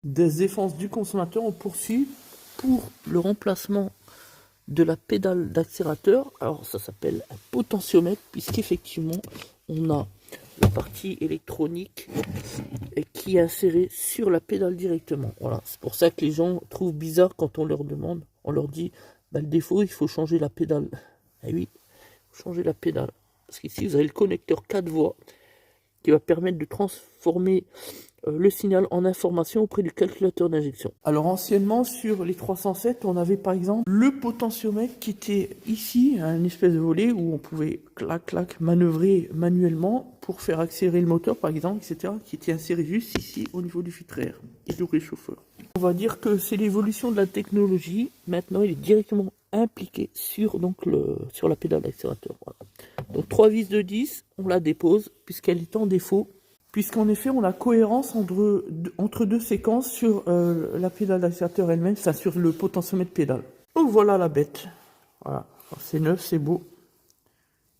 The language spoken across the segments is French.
Des défenses du consommateur, on poursuit pour le remplacement de la pédale d'accélérateur. Alors ça s'appelle un potentiomètre, puisqu'effectivement on a la partie électronique qui est insérée sur la pédale directement. Voilà, c'est pour ça que les gens trouvent bizarre quand on leur demande, on leur dit bah, le défaut, il faut changer la pédale. Eh oui, il faut changer la pédale. Parce qu'ici vous avez le connecteur 4 voies qui va permettre de transformer le signal en information auprès du calculateur d'injection. Alors anciennement sur les 307 on avait par exemple le potentiomètre qui était ici, un espèce de volet où on pouvait clac clac manœuvrer manuellement pour faire accélérer le moteur par exemple, etc., qui était inséré juste ici au niveau du filtre air et du réchauffeur. On va dire que c'est l'évolution de la technologie. Maintenant il est directement impliqué sur, sur la pédale d'accélérateur. Voilà. Donc 3 vis de 10, on la dépose puisqu'elle est en défaut. Puisqu'en effet, on a cohérence entre deux séquences sur la pédale d'accélérateur elle-même, enfin sur le potentiomètre pédale. Donc voilà la bête. Voilà, c'est neuf, c'est beau.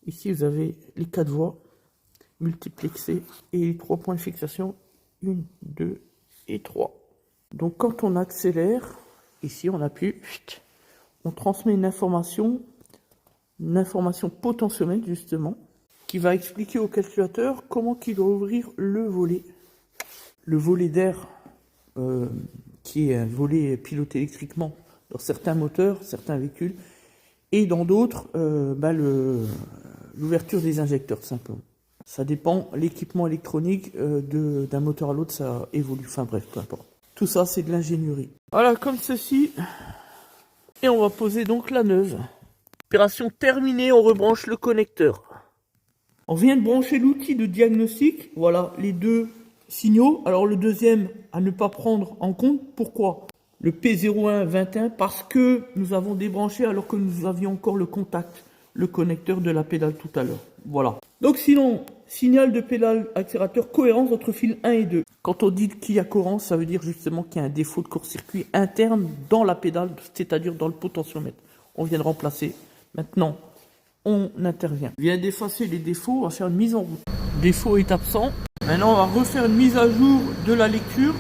Ici, vous avez les 4 voies multiplexées et les 3 points de fixation, 1, 2 et 3. Donc quand on accélère, ici on appuie, on transmet une information potentiomètre justement, qui va expliquer au calculateur comment il doit ouvrir le volet d'air, qui est un volet piloté électriquement dans certains moteurs, certains véhicules, et dans d'autres, l'ouverture des injecteurs simplement. Ça dépend, l'équipement électronique d'un moteur à l'autre, ça évolue, enfin bref, peu importe. Tout ça, c'est de l'ingénierie. Voilà, comme ceci, et on va poser donc la neuve. Opération terminée, on rebranche le connecteur. On vient de brancher l'outil de diagnostic, voilà les deux signaux. Alors le deuxième à ne pas prendre en compte, pourquoi? Le P0121, parce que nous avons débranché alors que nous avions encore le contact, le connecteur de la pédale tout à l'heure. Voilà. Donc sinon, signal de pédale accélérateur, cohérence entre fils 1 et 2. Quand on dit qu'il y a cohérence, ça veut dire justement qu'il y a un défaut de court-circuit interne dans la pédale, c'est-à-dire dans le potentiomètre. On vient de remplacer. Maintenant, on intervient. On vient d'effacer les défauts, on va faire une mise en route. Le défaut est absent. Maintenant, on va refaire une mise à jour de la lecture.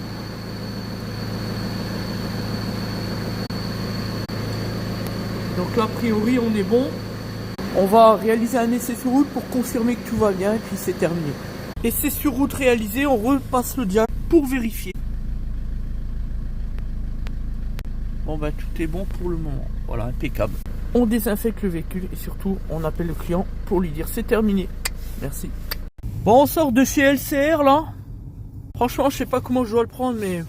Donc là, a priori, on est bon. On va réaliser un essai sur route pour confirmer que tout va bien et puis c'est terminé. Essai sur route réalisé, on repasse le diag pour vérifier. Bon ben tout est bon pour le moment. Voilà, impeccable. On désinfecte le véhicule et surtout on appelle le client pour lui dire c'est terminé. Merci. Bon, on sort de chez LCR là. Franchement je sais pas comment je dois le prendre mais